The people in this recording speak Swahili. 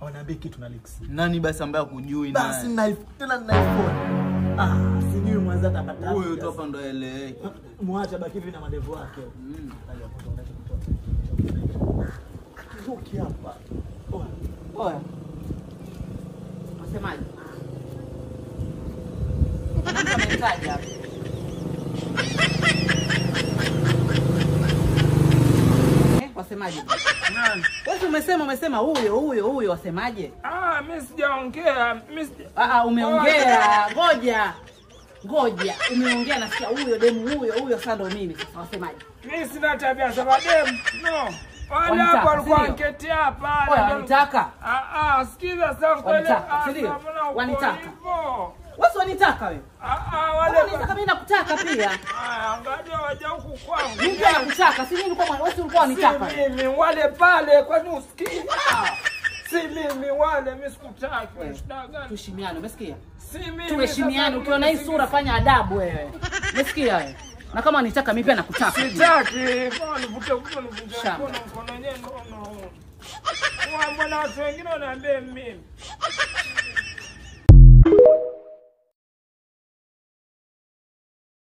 Hawaniambia kitu na Lex. Nani basi ambaye kujui na? Basi na tena na iPhone. Sijui mwanza atakata. Huyo tu hapa ndo ele. Muache baki hivi na madevu yake. Ruki hapa. Oya. Unasemaje? Unamtaja hapa. Wasemaje? Nani? Wewe umesema huyo wasemaje? Mimi sijaongea. Umeongea. Ngoja. Umeongea nasikia huyo demu huyo sasa ndo mimi sasa wasemaje? Mimi sina tabia za demu. No. Wala hapo alikuwa anketi hapa. Wanitaka? Sikiza sasa kweli. Wanitaka. Wewe wanitaka wewe? Wale wanitaka mimi nakutaka pia. Angalia waje huku kwangu. Mimi pia nakutaka, si mimi kwa wewe ulikuwa unitaka. Mimi wale pale kwani usikii? Si mimi wale mimi sikutaki. Shida gani? Tuheshimiane, umesikia? Si mimi. Tuheshimiane, ukiona hii sura fanya adabu wewe. Umesikia wewe? Na kama nitaka mimi pia nakutaka. Sitaki. Nivute mkono wenyewe no. Mbona watu wengine wanaambia mimi?